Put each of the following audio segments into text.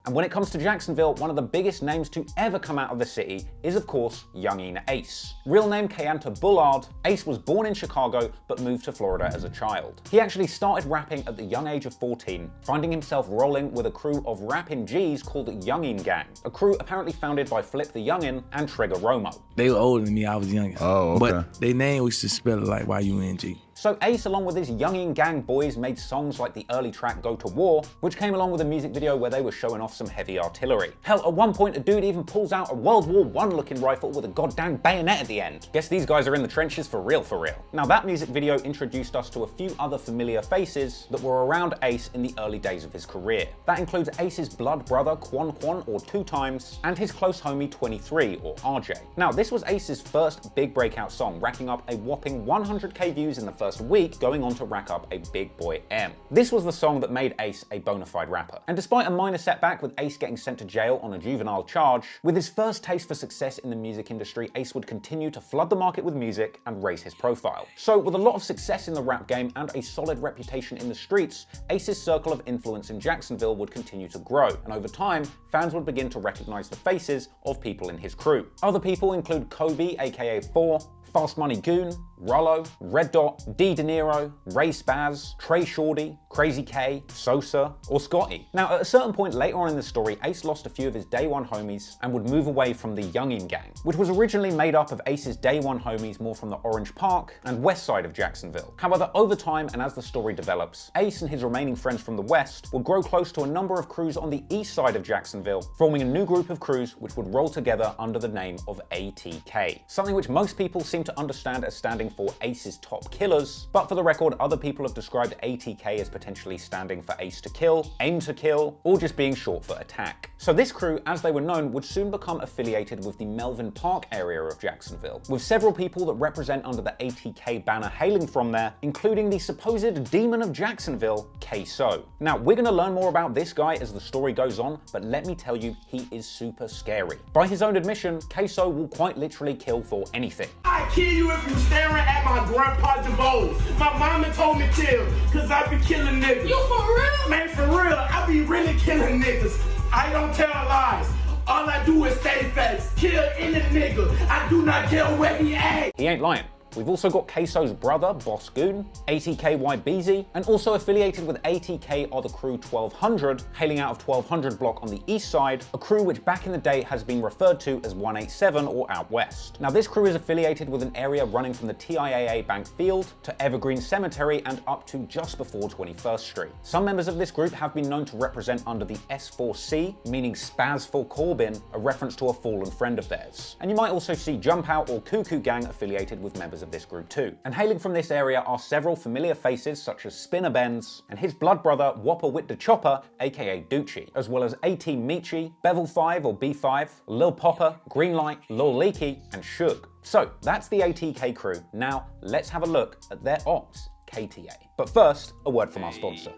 And when it comes to Jacksonville, one of the biggest names to ever come out of the city is of course Yungeen Ace. Real name Kayanta Bullard, Ace was born in Chicago but moved to Florida as a child. He actually started rapping at the young age of 14, finding himself rolling with a crew of rapping G's called Yungeen Gang, a crew apparently founded by Flip the Youngin and Trigger Romo. They were older than me, I was younger. Oh, okay. But they name was just spelled like Y-U-N-G. So Ace, along with his Yungeen Gang boys, made songs like the early track Go to War, which came along with a music video where they were showing off some heavy artillery. Hell, at one point a dude even pulls out a World War I looking rifle with a goddamn bayonet at the end. Guess these guys are in the trenches for real for real. Now that music video introduced us to a few other familiar faces that were around Ace in the early days of his career. That includes Ace's blood brother Quan Quan, or 2 times, and his close homie 23, or RJ. Now this was Ace's first big breakout song, racking up a whopping 100k views in the first week, going on to rack up a Big Boy M. This was the song that made Ace a bona fide rapper. And despite a minor setback with Ace getting sent to jail on a juvenile charge, with his first taste for success in the music industry, Ace would continue to flood the market with music and raise his profile. So with a lot of success in the rap game and a solid reputation in the streets, Ace's circle of influence in Jacksonville would continue to grow, and over time, fans would begin to recognize the faces of people in his crew. Other people include Kobe, aka 4, Fast Money Goon, Rollo, Red Dot, D De Niro, Ray Spaz, Trey Shorty, Crazy K, Sosa, or Scotty. Now at a certain point later on in the story, Ace lost a few of his day one homies and would move away from the Yungeen Gang, which was originally made up of Ace's day one homies more from the Orange Park and west side of Jacksonville. However, over time and as the story develops, Ace and his remaining friends from the west would grow close to a number of crews on the east side of Jacksonville, forming a new group of crews which would roll together under the name of ATK, something which most people seem to understand as standing for Ace's Top Killers, but for the record, other people have described ATK as potentially standing for Ace to Kill, Aim to Kill, or just being short for attack. So this crew, as they were known, would soon become affiliated with the Melvin Park area of Jacksonville, with several people that represent under the ATK banner hailing from there, including the supposed demon of Jacksonville, K-So. Now, we're going to learn more about this guy as the story goes on, but let me tell you, he is super scary. By his own admission, K-So will quite literally kill for anything. I kill you if you staring at my grandpa DeBose. My mama told me chill, cause I be killing niggas. You for real? Man, for real, I be really killing niggas. I don't tell lies. All I do is stay facts. Kill any nigga. I do not care where he at. He ain't lying. We've also got K-So's brother, Boss Goon, ATK and also affiliated with ATK are the crew 1200, hailing out of 1200 block on the east side, a crew which back in the day has been referred to as 187 or Out West. Now this crew is affiliated with an area running from the TIAA Bank Field to Evergreen Cemetery and up to just before 21st Street. Some members of this group have been known to represent under the S4C, meaning Spaz for Corbin, a reference to a fallen friend of theirs. And you might also see Jump Out or Cuckoo Gang affiliated with members of this group too. And hailing from this area are several familiar faces such as Spinner Benz and his blood brother Whopper Wit the Chopper, aka Doochie, as well as A-Team Michi, Bevel 5 or B5, Lil Popper, Greenlight, Lil Leaky, and Suge. So that's the ATK crew. Now let's have a look at their ops, KTA. But first, a word from our sponsor.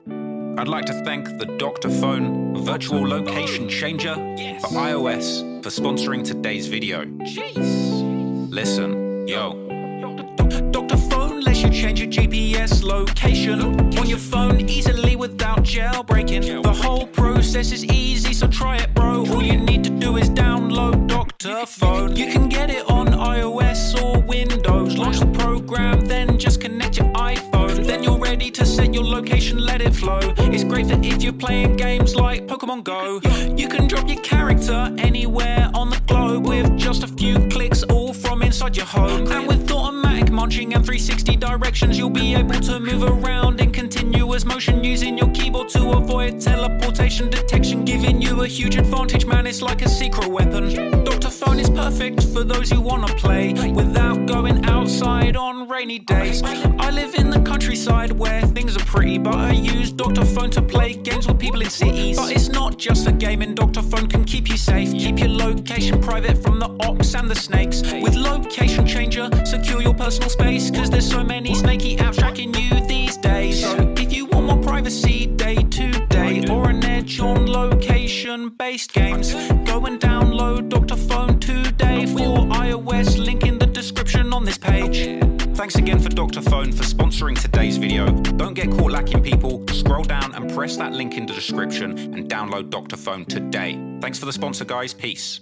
I'd like to thank the Dr. Phone Virtual Location Changer for iOS for sponsoring today's video. Jeez. Listen, yo. Dr. Phone lets you change your GPS location on your phone easily without jailbreaking. The whole process is easy, so try it, bro. All you need to do is download Dr. Phone. You can get it on iOS or Windows. Launch the program, then just connect your iPhone. Then you're ready to set your location, let it flow. It's great for if you're playing games like Pokemon Go. You can drop your character anywhere on the globe with just a few clicks, all from inside your home. And with automatic munching and 360 directions, you'll be able to move around in continuous motion using your keyboard to avoid teleportation detection, giving you a huge advantage, man. It's like a secret weapon. Dr. Phone is perfect for those who want to play without going outside on rainy days. I live in the countryside where things are pretty, but I use Dr. Phone to play games with people in cities. But it's not just for gaming. Dr. Phone can keep you safe, keep your location private from the ops and the snakes. With Location Changer, secure your personal space, cause there's so many snaky apps tracking you these days. So if you want more privacy day to day or an edge on location-based games, go and download Dr. Phone today for iOS, link in the description on this page. Thanks again for Dr. Phone for sponsoring today's video. Don't get caught lacking, people. Scroll down and press that link in the description and download Dr. Phone today. Thanks for the sponsor, guys. Peace.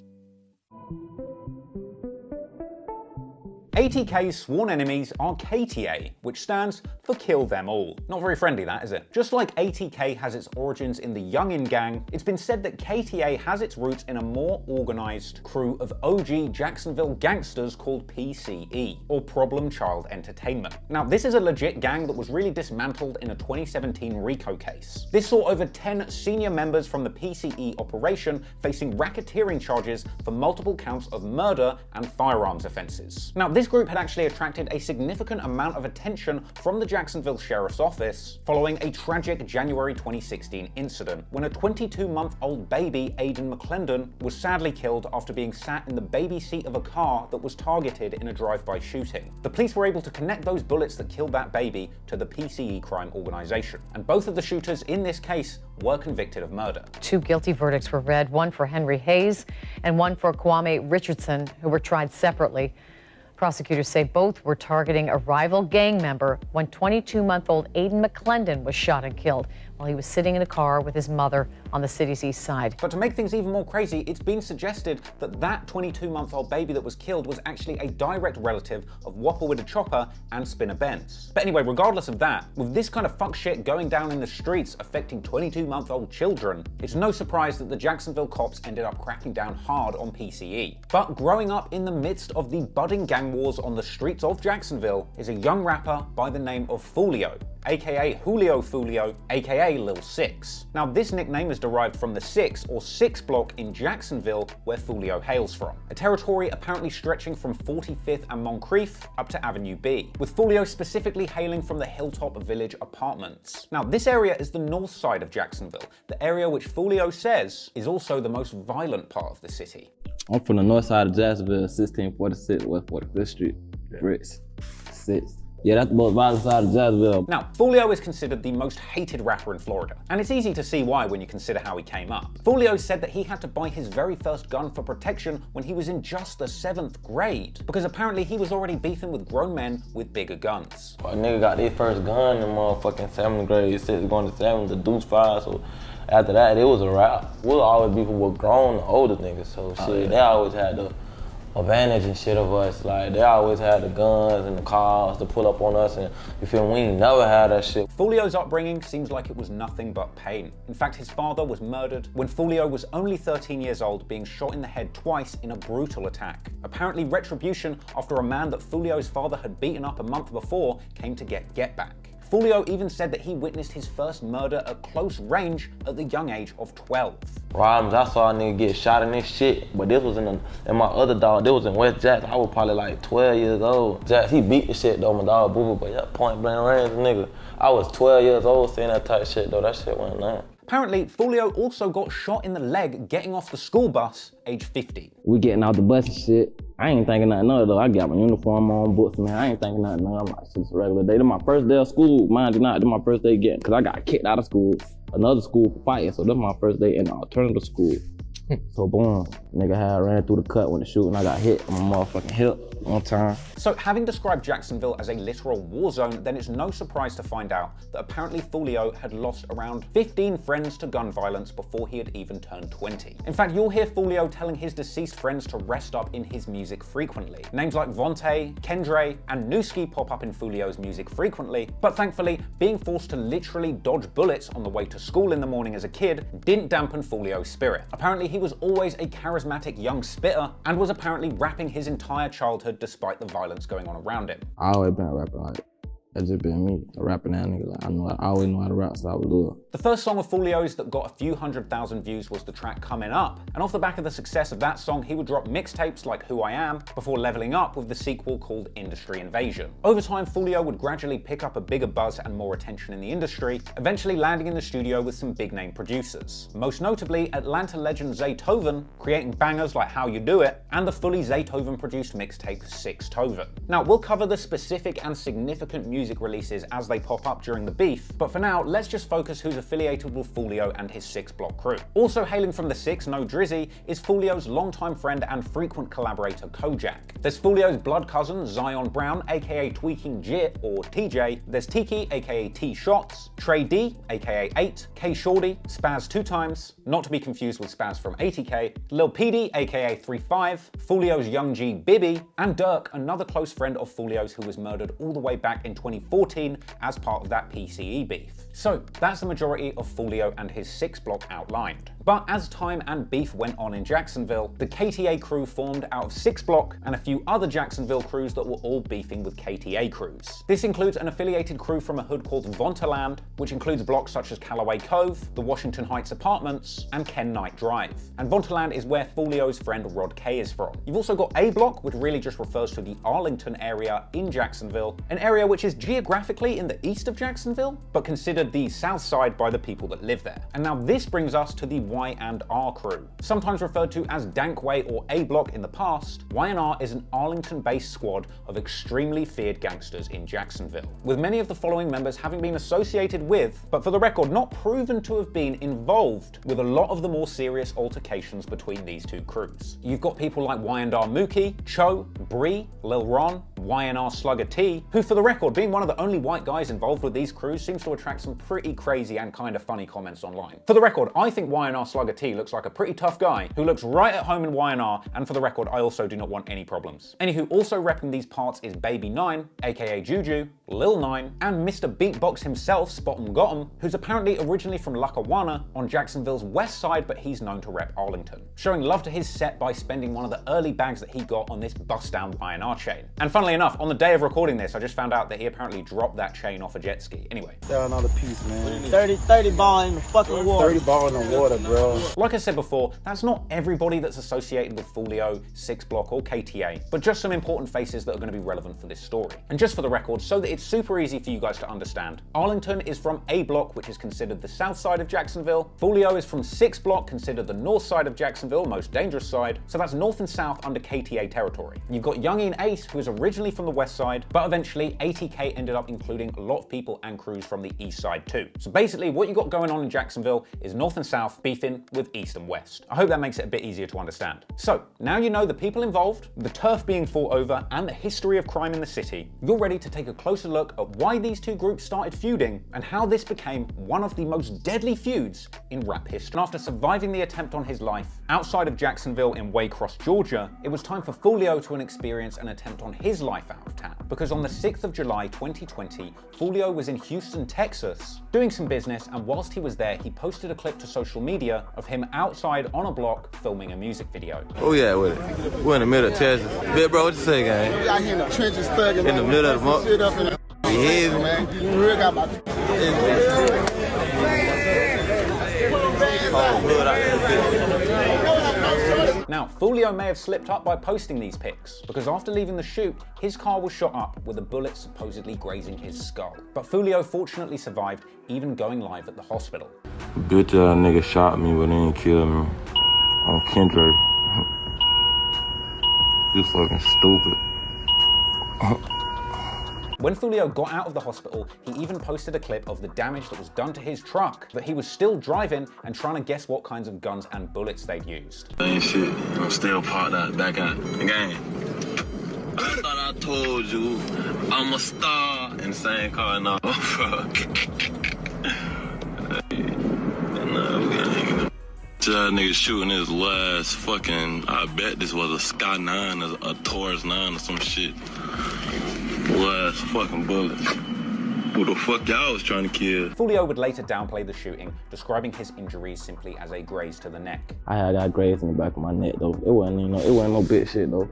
ATK's sworn enemies are KTA, which stands for Kill Them All. Not very friendly, that, is it? Just like ATK has its origins in the Yungeen gang, it's been said that KTA has its roots in a more organized crew of OG Jacksonville gangsters called PCE, or Problem Child Entertainment. Now, this is a legit gang that was really dismantled in a 2017 RICO case. This saw over 10 senior members from the PCE operation facing racketeering charges for multiple counts of murder and firearms offenses. Now, this group had actually attracted a significant amount of attention from the Jacksonville Sheriff's Office following a tragic January 2016 incident when a 22-month-old baby, Aiden McClendon, was sadly killed after being sat in the baby seat of a car that was targeted in a drive-by shooting. The police were able to connect those bullets that killed that baby to the PCE crime organization, and both of the shooters in this case were convicted of murder. 2 guilty verdicts were read, one for Henry Hayes and one for Kwame Richardson, who were tried separately. Prosecutors say both were targeting a rival gang member when 22-month-old Aiden McClendon was shot and killed while he was sitting in a car with his mother on the city's east side. But to make things even more crazy, it's been suggested that that 22-month-old baby that was killed was actually a direct relative of Whopper with a Chopper and Spinner Benz. But anyway, regardless of that, with this kind of fuck shit going down in the streets affecting 22-month-old children, it's no surprise that the Jacksonville cops ended up cracking down hard on PCE. But growing up in the midst of the budding gang wars on the streets of Jacksonville is a young rapper by the name of Foolio, aka Julio Foolio, aka Lil Six. Now, this nickname is derived from the 6 or 6 block in Jacksonville where Foolio hails from, a territory apparently stretching from 45th and Moncrief up to Avenue B, with Foolio specifically hailing from the Hilltop Village apartments. Now, this area is the north side of Jacksonville, the area which Foolio says is also the most violent part of the city. I'm from the north side of Jacksonville, 1646 West 45th Street, Bricks, 6. Yeah, that's the most violent side of Jacksonville. Now, Foolio is considered the most hated rapper in Florida, and it's easy to see why when you consider how he came up. Foolio said that he had to buy his very first gun for protection when he was in just the 7th grade, because apparently he was already beefing with grown men with bigger guns. A nigga got their first gun in motherfucking 7th grade, 6th going to 7th, the Deuce 5, so after that, it was a wrap. We was always beefing with grown, older niggas, so shit, they always had the advantage and shit of us. Like, they always had the guns and the cars to pull up on us, and you feel me? We ain't never had that shit. Foolio's upbringing seems like it was nothing but pain. In fact, his father was murdered when Foolio was only 13 years old, being shot in the head twice in a brutal attack. Apparently retribution after a man that Foolio's father had beaten up a month before came to get back. Foolio even said that he witnessed his first murder at close range at the young age of 12. Problems, I saw a nigga get shot in this shit, but this was in my other dog, this was in West Jackson. I was probably like 12 years old. Jack, he beat the shit though, my dog Boo Boo, but yeah, point blank range, nigga. I was 12 years old seeing that type shit though, that shit went down. Apparently, Foolio also got shot in the leg getting off the school bus, age 50. We getting out the bus and shit. I ain't thinking nothing of it though. I got my uniform on, books, man. I ain't thinking nothing of it. I'm like, it's a regular day. This my first day of school. Mind you not, this my first day getting, cause I got kicked out of school, another school for fighting. So this my first day in the alternative school. So boom, nigga had ran through the cut when the shooting, I got hit on my motherfucking hip one time. So having described Jacksonville as a literal war zone, then it's no surprise to find out that apparently Foolio had lost around 15 friends to gun violence before he had even turned 20. In fact, you'll hear Foolio telling his deceased friends to rest up in his music frequently. Names like Vontae, Kendre, and Newski pop up in Foolio's music frequently, but thankfully, being forced to literally dodge bullets on the way to school in the morning as a kid didn't dampen Foolio's spirit. Apparently, he was always a charismatic young spitter and was apparently rapping his entire childhood despite the violence going on around him. I always been rapping like, that's just been me, a rapping that nigga. Like, I always know how to rap, so I would do it. The first song of Foolio's that got a few 100,000 views was the track Coming Up, and off the back of the success of that song, he would drop mixtapes like Who I Am, before leveling up with the sequel called Industry Invasion. Over time, Foolio would gradually pick up a bigger buzz and more attention in the industry, eventually landing in the studio with some big-name producers. Most notably, Atlanta legend Zaytoven, creating bangers like How You Do It, and the fully Zaytoven-produced mixtape 6 Toven. Now, we'll cover the specific and significant music music releases as they pop up during the beef, but for now, let's just focus who's affiliated with Foolio and his 6 Block crew. Also hailing from the 6, no Drizzy, is Foolio's longtime friend and frequent collaborator Kojak. There's Foolio's blood cousin Zion Brown, aka Tweaking Jit or TJ. There's Tiki, aka T Shots, Trey D, aka 8, K Shorty, Spaz 2 times, not to be confused with Spaz from 80K, Lil PD, aka 35, Foolio's Yungeen Bibby, and Dirk, another close friend of Foolio's who was murdered all the way back in 2014 as part of that PCE beef. So that's the majority of Foolio and his 6 Block outlined. But as time and beef went on in Jacksonville, the KTA crew formed out of 6 Block and a few other Jacksonville crews that were all beefing with KTA crews. This includes an affiliated crew from a hood called Vontaland, which includes blocks such as Callaway Cove, the Washington Heights Apartments, and Ken Knight Drive. And Vontaland is where Foolio's friend Rod K is from. You've also got A Block, which really just refers to the Arlington area in Jacksonville, an area which is geographically in the east of Jacksonville, but considered the south side by the people that live there. And now this brings us to the Y&R crew. Sometimes referred to as Dankway or A Block in the past, Y&R is an Arlington-based squad of extremely feared gangsters in Jacksonville, with many of the following members having been associated with, but for the record not proven to have been involved with a lot of the more serious altercations between these two crews. You've got people like Y&R Mookie, Cho, Bree, Lil Ron, Y&R Slugger T, who for the record, being one of the only white guys involved with these crews, seems to attract some pretty crazy and kind of funny comments online. For the record, I think Y&R Slugger T looks like a pretty tough guy who looks right at home in Y&R, and for the record, I also do not want any problems. Anywho, also repping these parts is Baby 9, aka Juju, Lil 9, and Mr. Beatbox himself, Spot'em Got'em, who's apparently originally from Lackawanna on Jacksonville's west side, but he's known to rep Arlington, showing love to his set by spending one of the early bags that he got on this bust-down Y&R chain. And funnily enough, on the day of recording this, I just found out that he apparently dropped that chain off a jet ski. Anyway. Another piece, man. 30 ball in the fucking water. 30 ball in the water, bro. Like I said before, that's not everybody that's associated with Foolio, 6 Block, or KTA, but just some important faces that are going to be relevant for this story. And just for the record, so that it's super easy for you guys to understand, Arlington is from A Block, which is considered the south side of Jacksonville. Foolio is from 6 Block, considered the north side of Jacksonville, most dangerous side, so that's north and south under KTA territory. You've got Yungeen Ace, who is originally from the west side, but eventually ATK ended up including a lot of people and crews from the east side too. So basically what you got going on in Jacksonville is north and south beefing with east and west. I hope that makes it a bit easier to understand. So now you know the people involved, the turf being fought over, and the history of crime in the city, you're ready to take a closer look at why these two groups started feuding and how this became one of the most deadly feuds in rap history. And after surviving the attempt on his life outside of Jacksonville in Waycross, Georgia, it was time for Foolio to experience an attempt on his life out of town. Because on the 6th of July 2020, Foolio was in Houston, Texas, doing some business, and whilst he was there, he posted a clip to social media of him outside on a block filming a music video. Oh yeah, with it. We're in the middle of Texas. Big bro, what you say, gang? We out here in the trenches thugging. In the middle of the month. Shit up in the heavy, man. You really got my Now, Foolio may have slipped up by posting these pics, because after leaving the shoot, his car was shot up with a bullet supposedly grazing his skull. But Foolio fortunately survived, even going live at the hospital. Bitch nigga shot me, but they didn't kill me. On Kendrick. You fucking stupid. When Foolio got out of the hospital, he even posted a clip of the damage that was done to his truck, that he was still driving and trying to guess what kinds of guns and bullets they'd used. Ain't shit, I'm still parked out back out. Gang, I thought I told you I'm a star in the same car now, bro. That nigga shooting his last fucking, I bet this was a Sky 9, a Taurus 9 or some shit. Last fucking bullet. Who the fuck y'all was trying to kill? Foolio would later downplay the shooting, describing his injuries simply as a graze to the neck. I got graze in the back of my neck though. It wasn't, it wasn't no big shit though.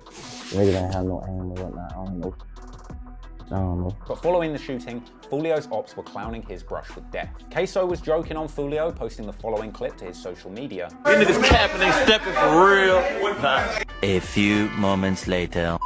Niggas ain't have no aim or whatnot. I don't know. But following the shooting, Foolio's ops were clowning his brush with death. Queso was joking on Foolio, posting the following clip to his social media. You niggas capping, they stepping for real. A few moments later.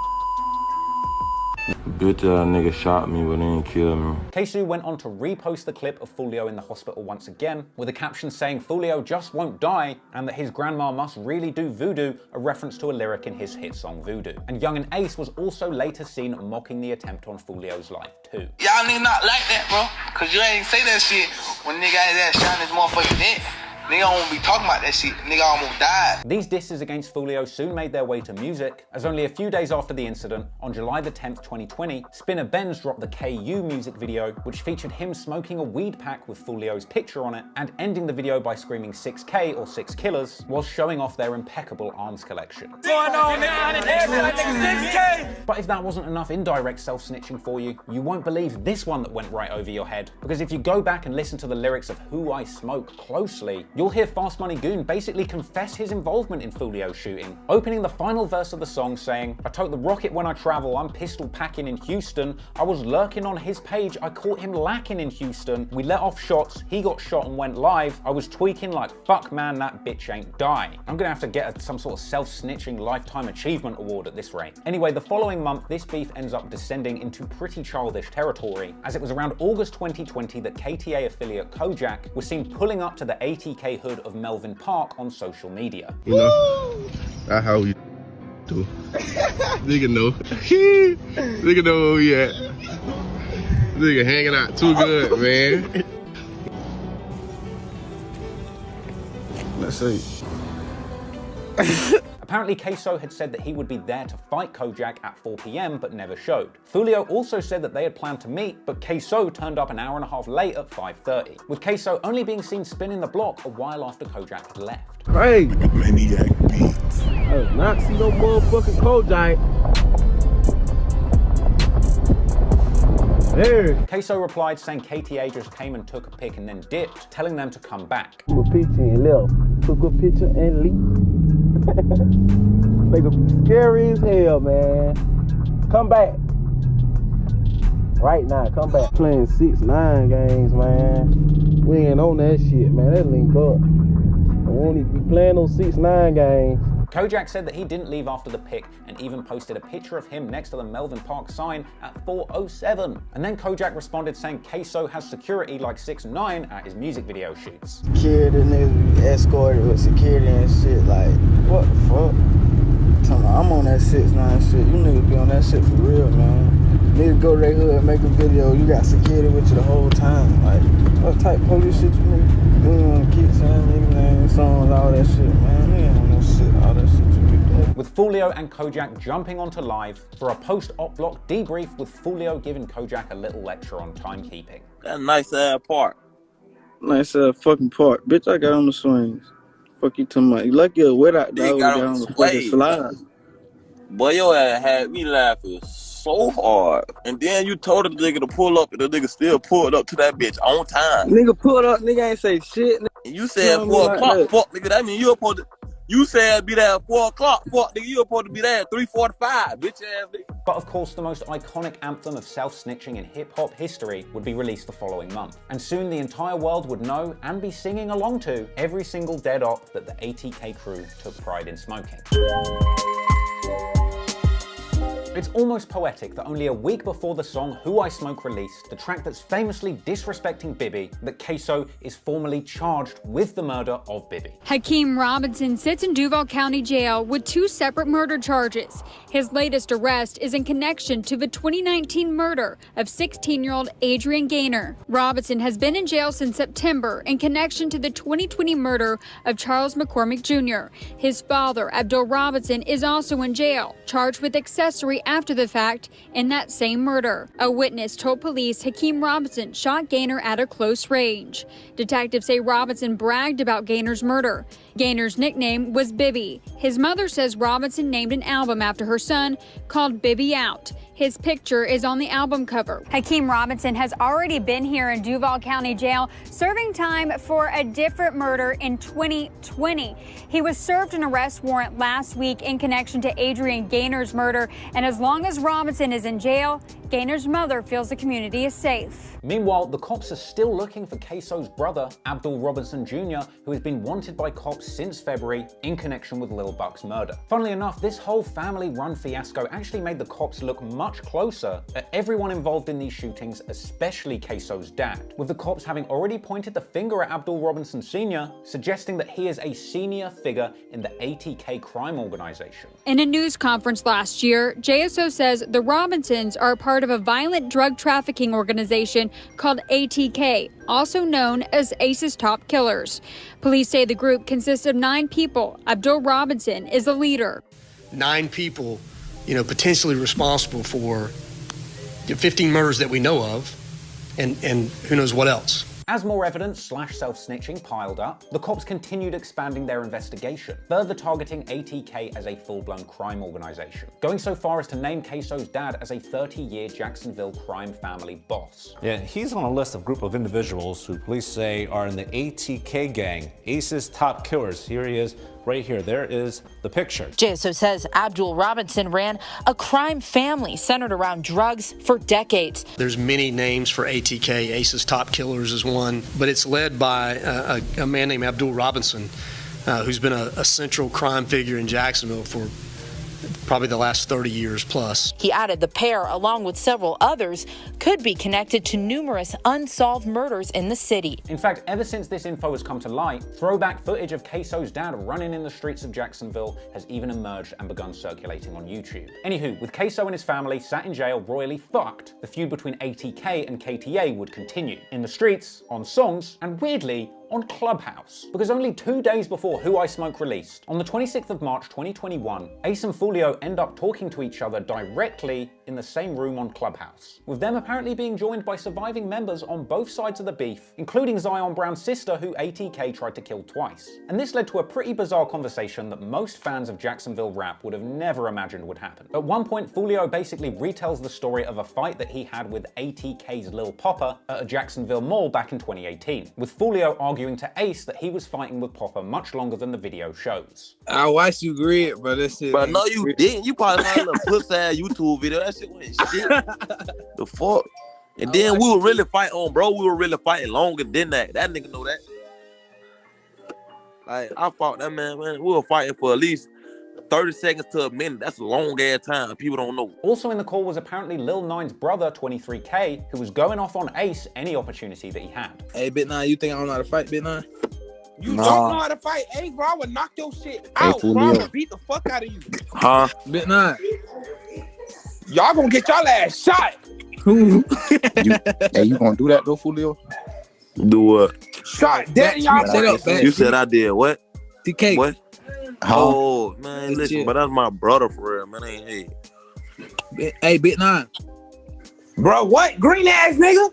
Bitch nigga shot me, but he didn't kill me. K-Su went on to repost the clip of Foolio in the hospital once again, with a caption saying Foolio just won't die, and that his grandma must really do voodoo, a reference to a lyric in his hit song Voodoo. And Young and Ace was also later seen mocking the attempt on Foolio's life too. Y'all nigga not like that, bro, cause you ain't say that shit when nigga ain't that shot his motherfucking neck. Nigga don't be talking about that shit. Nigga almost died. These disses against Foolio soon made their way to music, as only a few days after the incident, on July the 10th, 2020, Spinner Benz dropped the KU music video, which featured him smoking a weed pack with Foolio's picture on it, and ending the video by screaming 6K or 6 killers, while showing off their impeccable arms collection. Going on now, nigga 6K. But if that wasn't enough indirect self-snitching for you, you won't believe this one that went right over your head, because if you go back and listen to the lyrics of Who I Smoke closely, you'll hear Fast Money Goon basically confess his involvement in Foolio's shooting, opening the final verse of the song saying, "I tote the rocket when I travel, I'm pistol packing in Houston, I was lurking on his page, I caught him lacking in Houston, we let off shots, he got shot and went live, I was tweaking like fuck man, that bitch ain't die." I'm gonna have to get some sort of self-snitching lifetime achievement award at this rate. Anyway, the following month, this beef ends up descending into pretty childish territory, as it was around August 2020 that KTA affiliate Kojak was seen pulling up to the ATK hood of Melvin Park on social media. You know, that's how we do. Nigga know. Nigga know where we at. Nigga hanging out too good, man. Let's see. Apparently, Queso had said that he would be there to fight Kojak at 4 p.m, but never showed. Foolio also said that they had planned to meet, but Queso turned up an hour and a half late at 5:30, with Queso only being seen spinning the block a while after Kojak had left. Hey! Maniac beats. I did not see no motherfucking Kojak. There. Queso replied saying KTA just came and took a pic and then dipped, telling them to come back. Took a picture and left. Took a picture and leave. Make it scary as hell, man. Come back. Right now, come back. Playing 6-9 games, man. We ain't on that shit, man. That link up. I won't even be playing those 6-9 games. Kojak said that he didn't leave after the pic and even posted a picture of him next to the Melvin Park sign at 4:07. And then Kojak responded saying Queso has security like 6ix9ine at his music video shoots. Security niggas be escorted with security and shit, like, what the fuck? I'm on that 6ix9ine shit. You niggas be on that shit for real, man. Niggas go to their hood and make a video, you got security with you the whole time. Like, what type of police shit you niggas? You don't wanna keep saying niggas names, songs, all that shit, man. You ain't on no shit, all that shit you be doing. With Foolio and Kojak jumping onto live for a post-op block debrief, with Foolio giving Kojak a little lecture on timekeeping. That nice ass park. Nice fucking park. Bitch, I got on the swings. Fuck you talking about. You lucky you're wet out there on the fucking slide. Boy, your ass had me laughing so hard. And then you told the nigga to pull up, and the nigga still pulled up to that bitch on time. Nigga pulled up, nigga ain't say shit. And you said 4 o'clock, fuck nigga. That mean you supposed to. You said be there at 4 o'clock, fuck nigga. You supposed to be there at 3:45, bitch ass nigga. But of course, the most iconic anthem of self-snitching in hip-hop history would be released the following month. And soon the entire world would know and be singing along to every single dead op that the ATK crew took pride in smoking. It's almost poetic that only a week before the song Who I Smoke released, the track that's famously disrespecting Bibby, that Queso is formally charged with the murder of Bibby. Hakeem Robinson sits in Duval County Jail with 2 separate murder charges. His latest arrest is in connection to the 2019 murder of 16-year-old Adrian Gaynor. Robinson has been in jail since September in connection to the 2020 murder of Charles McCormick Jr. His father, Abdul Robinson, is also in jail, charged with accessory after the fact in that same murder. A witness told police Hakeem Robinson shot Gaynor at a close range. Detectives say Robinson bragged about Gaynor's murder. Gaynor's nickname was Bibby. His mother says Robinson named an album after her son called Bibby Out. His picture is on the album cover. Hakeem Robinson has already been here in Duval County Jail serving time for a different murder in 2020. He was served an arrest warrant last week in connection to Adrian Gaynor's murder, and as long as Robinson is in jail, Gaynor's mother feels the community is safe. Meanwhile, the cops are still looking for Queso's brother, Abdul Robinson Jr., who has been wanted by cops since February in connection with Lil Buck's murder. Funnily enough, this whole family-run fiasco actually made the cops look much closer at everyone involved in these shootings, especially Queso's dad, with the cops having already pointed the finger at Abdul Robinson Sr., suggesting that he is a senior figure in the ATK crime organization. In a news conference last year, JSO says the Robinsons are part of a violent drug trafficking organization called ATK, also known as ACE's Top Killers. Police say the group consists of 9 people. Abdul Robinson is the leader. 9 people, potentially responsible for 15 murders that we know of, and who knows what else. As more evidence / self-snitching piled up, the cops continued expanding their investigation, further targeting ATK as a full-blown crime organization, going so far as to name Queso's dad as a 30-year Jacksonville crime family boss. Yeah, he's on a list of group of individuals who police say are in the ATK gang, ACE's Top Killers. Here he is. Right here, there is the picture. JSO says Abdul Robinson ran a crime family centered around drugs for decades. There's many names for ATK. ACE's Top Killers is one, but it's led by a man named Abdul Robinson, who's been a central crime figure in Jacksonville for probably the last 30 years plus. He added the pair, along with several others, could be connected to numerous unsolved murders in the city. In fact, ever since this info has come to light, throwback footage of Queso's dad running in the streets of Jacksonville has even emerged and begun circulating on YouTube. Anywho, with Queso and his family sat in jail royally fucked, the feud between ATK and KTA would continue. In the streets, on songs, and weirdly, on Clubhouse. Because only 2 days before Who I Smoke released, on the 26th of March 2021, Ace and Foolio end up talking to each other directly in the same room on Clubhouse, with them apparently being joined by surviving members on both sides of the beef, including Zion Brown's sister, who ATK tried to kill twice. And this led to a pretty bizarre conversation that most fans of Jacksonville rap would have never imagined would happen. At one point, Foolio basically retells the story of a fight that he had with ATK's Lil Popper at a Jacksonville mall back in 2018, with Foolio arguing to Ace that he was fighting with Popper much longer than the video shows. I watched you grid, bro. That shit. But no, you didn't. You probably saw a little pussy-ass YouTube video. That shit went shit. The fuck? And then we were really fighting, bro. We were really fighting longer than that. That nigga know that. Like, I fought that man. We were fighting for at least 30 seconds to a minute. That's a long ass time. People don't know. Also in the call was apparently Lil 9's brother, 23K, who was going off on Ace any opportunity that he had. Hey, Bit 9, you think I don't know how to fight, Bit 9? You don't know how to fight, hey, bro. I would knock your shit out, bro. I would beat the fuck out of you. Huh? Bit 9. Y'all gonna get y'all ass shot. Hey, you gonna do that though, Foolio? Do what? Shot dead in y'all. You said I did what? TK. What? Oh, man, listen, but that's my brother for real, man. Hey, Bit 9. Bro, what? Green ass nigga?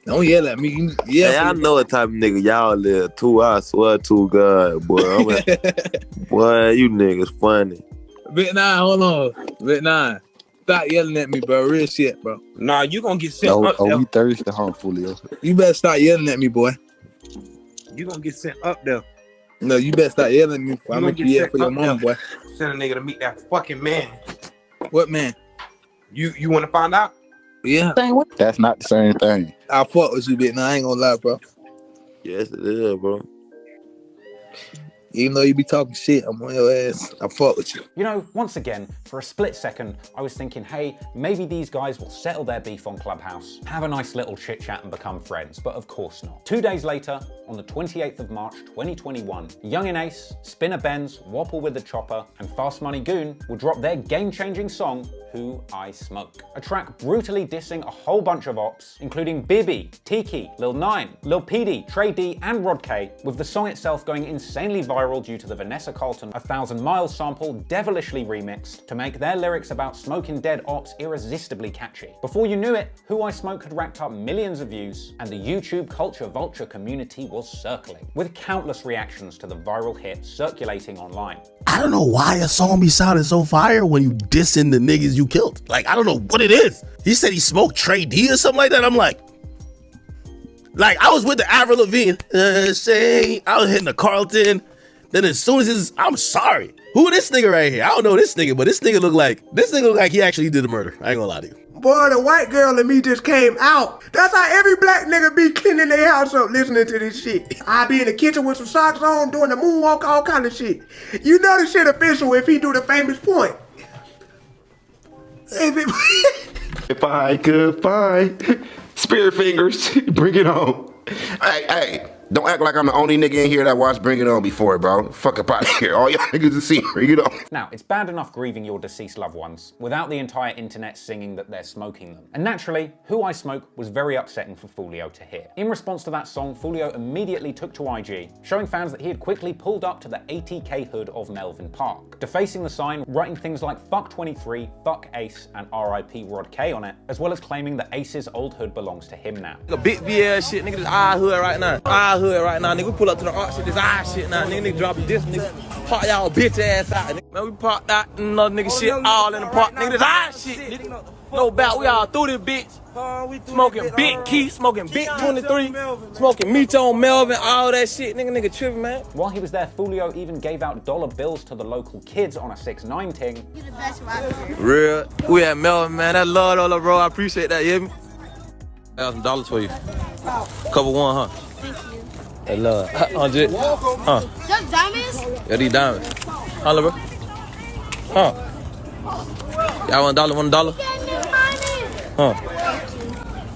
Don't yell at me. Yeah, hey, I know what type of nigga y'all live too. I swear to God, boy. Boy, you niggas funny. Bit 9, hold on. Bit 9. Stop yelling at me, bro. Real shit, bro. Nah, you gonna get sent up there. We thirsty, huh, Foolio? You better stop yelling at me, boy. You gonna get sent up there. No, you better stop yelling at me. I'm gonna get yell for your mom, boy. Send a nigga to meet that fucking man. What man? You want to find out? Yeah. That's not the same thing. I fuck with you, Bit 9. I ain't gonna lie, bro. Yes, it is, bro. Even though you be talking shit, I'm on your ass. I fuck with you. You know, once again, for a split second, I was thinking, hey, maybe these guys will settle their beef on Clubhouse, have a nice little chit chat and become friends, but of course not. 2 days later, on the 28th of March, 2021, Yungeen Ace, Spinner Benz, Whopper with the Chopper, and Fast Money Goon will drop their game-changing song, Who I Smoke. A track brutally dissing a whole bunch of ops, including Bibby, Tiki, Lil 9, Lil PD, Trey D, and Rod K, with the song itself going insanely viral due to the Vanessa Carlton 1,000 Miles sample devilishly remixed to make their lyrics about smoking dead ops irresistibly catchy. Before you knew it, Who I Smoke had racked up millions of views, and the YouTube culture vulture community was circling, with countless reactions to the viral hit circulating online. I don't know why a song be sounding so fire when you dissing the niggas you killed. Like, I don't know what it is. He said he smoked Trey D or something like that. I'm like I was with the Avril Lavigne, I was hitting the Carlton. Then as soon as I'm sorry. Who this nigga right here? I don't know this nigga, but this nigga look like he actually did the murder. I ain't gonna lie to you. Boy, the white girl and me just came out. That's how every black nigga be cleaning their house up listening to this shit. I be in the kitchen with some socks on, doing the moonwalk, all kind of shit. You know this shit official if he do the famous point. If I could find spirit fingers, bring it on. Hey, don't act like I'm the only nigga in here that watched Bring It On before, bro. Fuck up out of here. All y'all niggas have seen Bring It On. Now, it's bad enough grieving your deceased loved ones without the entire internet singing that they're smoking them. And naturally, Who I Smoke was very upsetting for Foolio to hear. In response to that song, Foolio immediately took to IG, showing fans that he had quickly pulled up to the ATK hood of Melvin Park, defacing the sign, writing things like fuck 23, fuck Ace, and RIP Rod K on it, as well as claiming that Ace's old hood belongs to him now. A big VL shit, nigga, this our hood right now. Our hood right now, nigga. We pull up to the art shit, this our shit now. Nigga drop this, nigga. Park y'all bitch ass out, nigga. Man, we parked that another nigga shit all in the park. Nigga, this our shit, nigga. No doubt, we all through this bitch. Smoking big Keith, smoking big 23, smoking Mito Melvin, all that shit. Nigga tripping, man. While he was there, Foolio even gave out dollar bills to the local kids on a 6ix9ine ting. Real, we at Melvin, man. That love, dollar, bro. I appreciate that, you hear me? I got some dollars for you. Couple one, huh? Thank you. Hey, love. 100. Huh? Just diamonds? Yeah, these diamonds. Holla, bro. Huh? Y'all $1? Huh?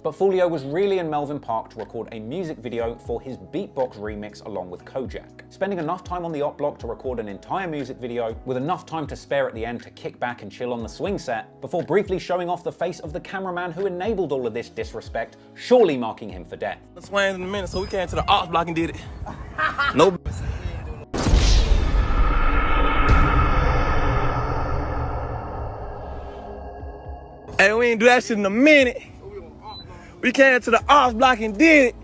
But Foolio was really in Melvin Park to record a music video for his beatbox remix along with Kojak, spending enough time on the op block to record an entire music video with enough time to spare at the end to kick back and chill on the swing set, before briefly showing off the face of the cameraman who enabled all of this disrespect, surely marking him for death. The swings in a minute, so we came to the ops block and did it. No. Hey, we ain't do that shit in a minute. We came to the ops block and did it.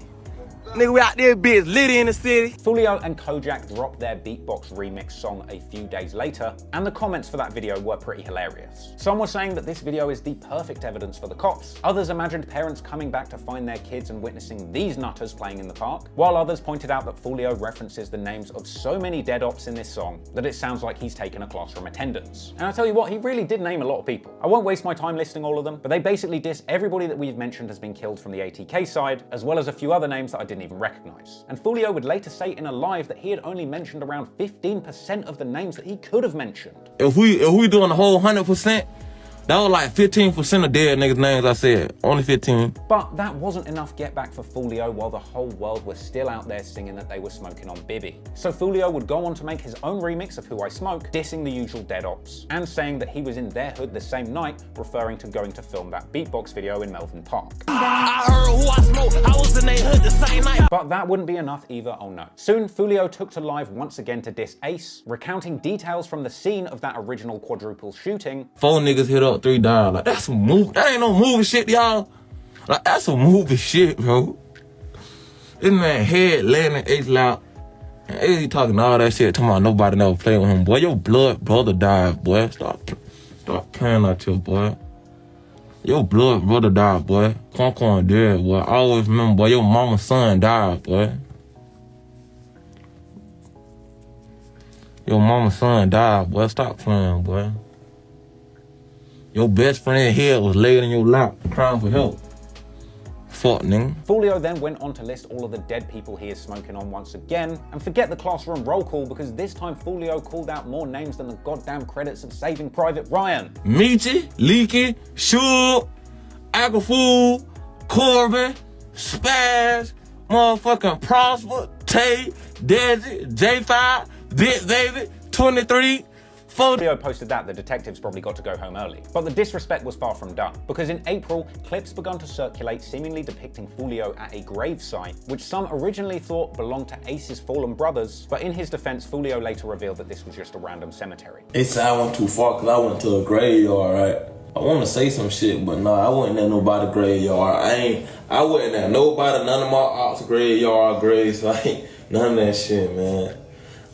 Nigga, we out there bitch litty in the city. Foolio and Kojak dropped their beatbox remix song a few days later, and the comments for that video were pretty hilarious. Some were saying that this video is the perfect evidence for the cops. Others imagined parents coming back to find their kids and witnessing these nutters playing in the park, while others pointed out that Foolio references the names of so many dead ops in this song that it sounds like he's taken a classroom attendance. And I tell you what, he really did name a lot of people. I won't waste my time listing all of them, but they basically diss everybody that we've mentioned has been killed from the ATK side, as well as a few other names that I didn't even recognize. And Foolio would later say in a live that he had only mentioned around 15% of the names that he could have mentioned. If we doing the whole 100%, that was like 15% of dead niggas' names I said. Only 15. But that wasn't enough get back for Foolio while the whole world was still out there singing that they were smoking on Bibby. So Foolio would go on to make his own remix of Who I Smoke, dissing the usual dead ops, and saying that he was in their hood the same night, referring to going to film that beatbox video in Melvin Park. I heard who I smoke, I was in their hood the same night. But that wouldn't be enough either, oh no. Soon, Foolio took to live once again to diss Ace, recounting details from the scene of that original quadruple shooting. 4 niggas hit up, 3 died. Like, that's some movie. That ain't no movie shit, y'all. Like, that's some movie shit, bro. This man head landing Ace loud. And Ace talking all that shit, talking about nobody never played with him. Boy, your blood brother died, boy. Stop playing out here, boy. Your blood brother died, boy. Corn dead, boy. I always remember, boy, your mama's son died, boy. Your mama's son died, boy. Stop playing, boy. Your best friend here was laid in your lap, crying for help. Fuck, nigga. Foolio then went on to list all of the dead people he is smoking on once again, and forget the classroom roll call because this time Foolio called out more names than the goddamn credits of Saving Private Ryan. Meechy, Leaky, Shug, Agafool, Corbin, Spaz, motherfucking Prosper, Tay, Desi, J5, Big Baby, 23, Foolio posted that the detectives probably got to go home early. But the disrespect was far from done, because in April, clips began to circulate seemingly depicting Foolio at a gravesite, which some originally thought belonged to Ace's fallen brothers, but in his defense, Foolio later revealed that this was just a random cemetery. They said I went too far because I went to a graveyard, right? I want to say some shit, but nah, I wasn't at nobody's graveyard. I wasn't at none of my ops graveyard graves, like none of that shit, man.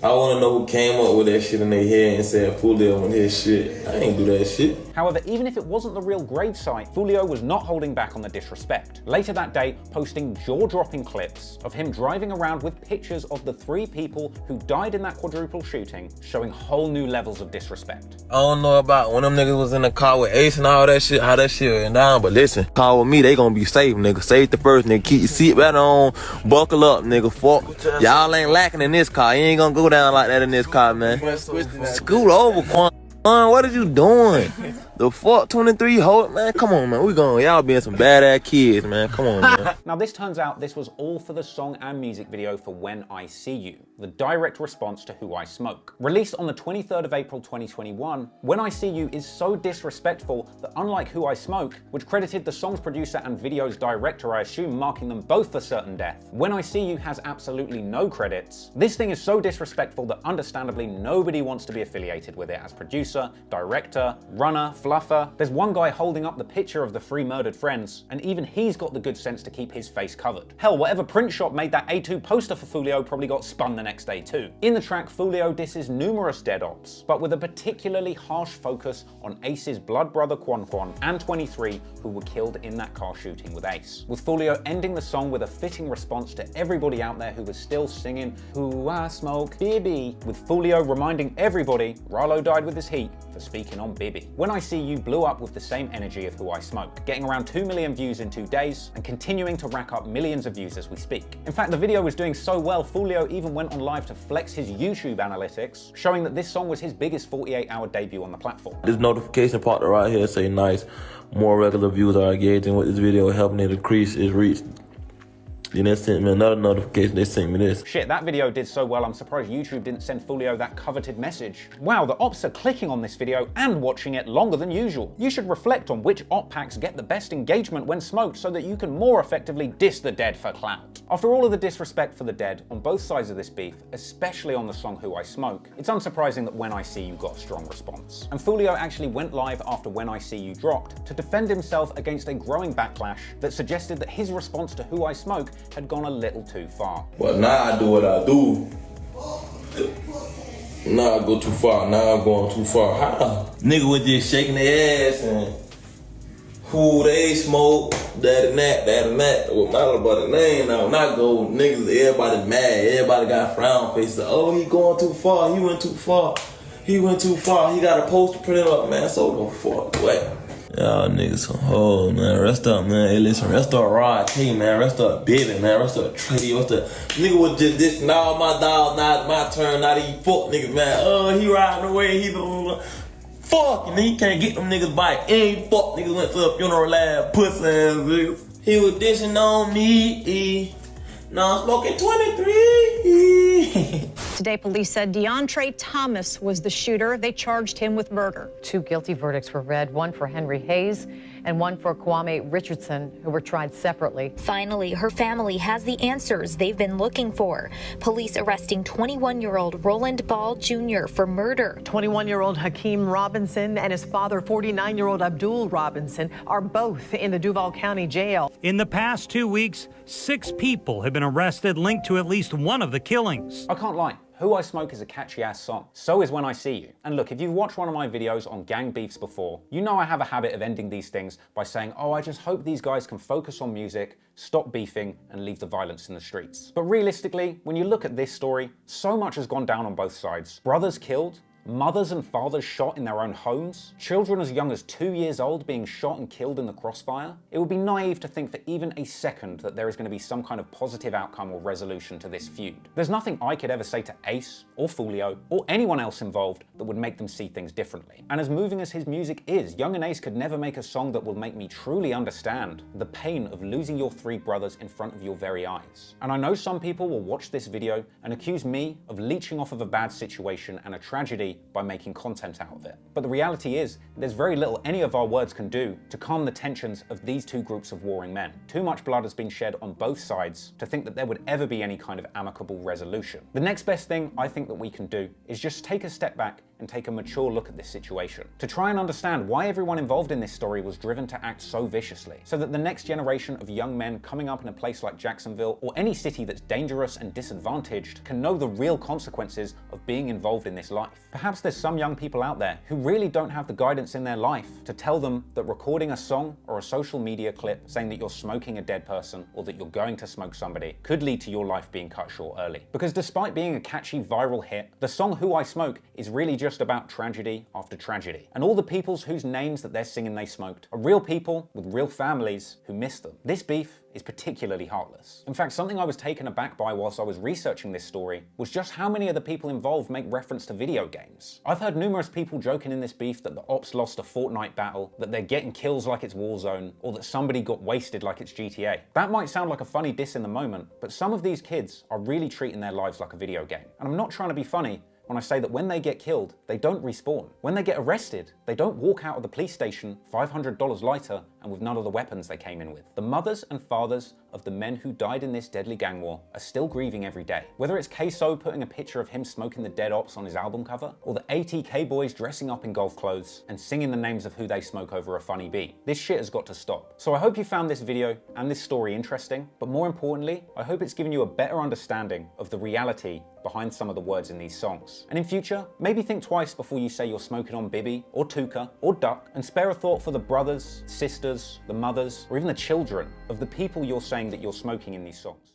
I wanna know who came up with that shit in their head and said Foolio on his shit. I ain't do that shit. However, even if it wasn't the real gravesite, Foolio was not holding back on the disrespect. Later that day, posting jaw-dropping clips of him driving around with pictures of the 3 people who died in that quadruple shooting, showing whole new levels of disrespect. I don't know about when them niggas was in the car with Ace and all that shit, how that shit went down, but listen, car with me, they gonna be safe, nigga. Safety first, nigga. Keep your seatbelt on, buckle up, nigga. Fuck. Y'all ain't lacking in this car. You ain't gonna go down like that in this car, man. Scoot over, Quan. What are you doing? The fuck 23 hold, man, come on, man. Y'all being some badass kids, man. Come on, man. Now this turns out this was all for the song and music video for When I See You, the direct response to Who I Smoke. Released on the 23rd of April 2021, When I See You is so disrespectful that unlike Who I Smoke, which credited the song's producer and video's director, I assume, marking them both for certain death, When I See You has absolutely no credits. This thing is so disrespectful that understandably nobody wants to be affiliated with it as producer, director, runner, fluffer. There's one guy holding up the picture of the 3 murdered friends, and even he's got the good sense to keep his face covered. Hell, whatever print shop made that A2 poster for Foolio probably got spun the next day too. In the track, Foolio disses numerous dead ops, but with a particularly harsh focus on Ace's blood brother Quan and 23 who were killed in that car shooting with Ace. With Foolio ending the song with a fitting response to everybody out there who was still singing Who I Smoke, Bibby, with Foolio reminding everybody Rallo died with his heat for speaking on Bibby. When I See You blew up with the same energy of Who I Smoke, getting around 2 million views in 2 days and continuing to rack up millions of views as we speak. In fact, the video was doing so well, Foolio even went on live to flex his YouTube analytics, showing that this song was his biggest 48-hour debut on the platform. This notification part right here say nice. More regular views are engaging with this video, helping it increase its reach. Then they sent me another notification, they sent me this. Shit, that video did so well, I'm surprised YouTube didn't send Foolio that coveted message. Wow, the ops are clicking on this video and watching it longer than usual. You should reflect on which op packs get the best engagement when smoked so that you can more effectively diss the dead for clout. After all of the disrespect for the dead on both sides of this beef, especially on the song Who I Smoke, it's unsurprising that When I See You got a strong response. And Foolio actually went live after When I See You dropped to defend himself against a growing backlash that suggested that his response to Who I Smoke had gone a little too far. But now I do what I do. Now I go too far. Now I'm going too far. How? Nigga was just shaking their ass and who they smoke, that and that. With my little brother name now, not go niggas. Everybody mad. Everybody got frown faces. Oh, he going too far. He went too far. He went too far. He got a poster printed up, man. So the fuck what? Y'all niggas some hoes, man. Rest up, man. Hey, listen, rest up Rod K, man. Rest up Baby, man. Rest up Trey. What's the nigga was just this? Now my dog, now it's my turn. Now these fuck niggas, man. Oh, he riding away. He fuck, and he can't get them niggas bike. Ain't fuck niggas went to a funeral lab, pussy ass niggas. He was dishing on me. Now I'm smoking 23. Today, police said DeAndre Thomas was the shooter. They charged him with murder. 2 guilty verdicts were read, one for Henry Hayes and one for Kwame Richardson, who were tried separately. Finally, her family has the answers they've been looking for. Police arresting 21-year-old Roland Ball Jr. for murder. 21-year-old Hakeem Robinson and his father, 49-year-old Abdul Robinson, are both in the Duval County Jail. In the past 2 weeks, 6 people have been arrested linked to at least one of the killings. I can't lie. Who I Smoke is a catchy-ass song. So is When I See You. And look, if you've watched one of my videos on gang beefs before, you know I have a habit of ending these things by saying, oh, I just hope these guys can focus on music, stop beefing, and leave the violence in the streets. But realistically, when you look at this story, so much has gone down on both sides. Brothers killed, mothers and fathers shot in their own homes, children as young as 2 years old being shot and killed in the crossfire. It would be naive to think for even a second that there is going to be some kind of positive outcome or resolution to this feud. There's nothing I could ever say to Ace, or Foolio, or anyone else involved that would make them see things differently. And as moving as his music is, Young and Ace could never make a song that will make me truly understand the pain of losing your 3 brothers in front of your very eyes. And I know some people will watch this video and accuse me of leeching off of a bad situation and a tragedy by making content out of it. But the reality is, there's very little any of our words can do to calm the tensions of these 2 groups of warring men. Too much blood has been shed on both sides to think that there would ever be any kind of amicable resolution. The next best thing I think that we can do is just take a step back and take a mature look at this situation, to try and understand why everyone involved in this story was driven to act so viciously, so that the next generation of young men coming up in a place like Jacksonville or any city that's dangerous and disadvantaged can know the real consequences of being involved in this life. Perhaps there's some young people out there who really don't have the guidance in their life to tell them that recording a song or a social media clip saying that you're smoking a dead person or that you're going to smoke somebody could lead to your life being cut short early. Because despite being a catchy viral hit, the song Who I Smoke is really just about tragedy after tragedy. And all the peoples whose names that they're singing they smoked are real people with real families who miss them. This beef is particularly heartless. In fact, something I was taken aback by whilst I was researching this story was just how many of the people involved make reference to video games. I've heard numerous people joking in this beef that the ops lost a Fortnite battle, that they're getting kills like it's Warzone, or that somebody got wasted like it's GTA. That might sound like a funny diss in the moment, but some of these kids are really treating their lives like a video game. And I'm not trying to be funny when I say that when they get killed, they don't respawn. When they get arrested, they don't walk out of the police station $500 lighter and with none of the weapons they came in with. The mothers and fathers of the men who died in this deadly gang war are still grieving every day. Whether it's Queso putting a picture of him smoking the dead ops on his album cover, or the ATK boys dressing up in golf clothes and singing the names of who they smoke over a funny beat. This shit has got to stop. So I hope you found this video and this story interesting, but more importantly, I hope it's given you a better understanding of the reality behind some of the words in these songs. And in future, maybe think twice before you say you're smoking on Bibby or Tuka or Duck, and spare a thought for the brothers, sisters, the mothers, or even the children of the people you're saying that you're smoking in these songs.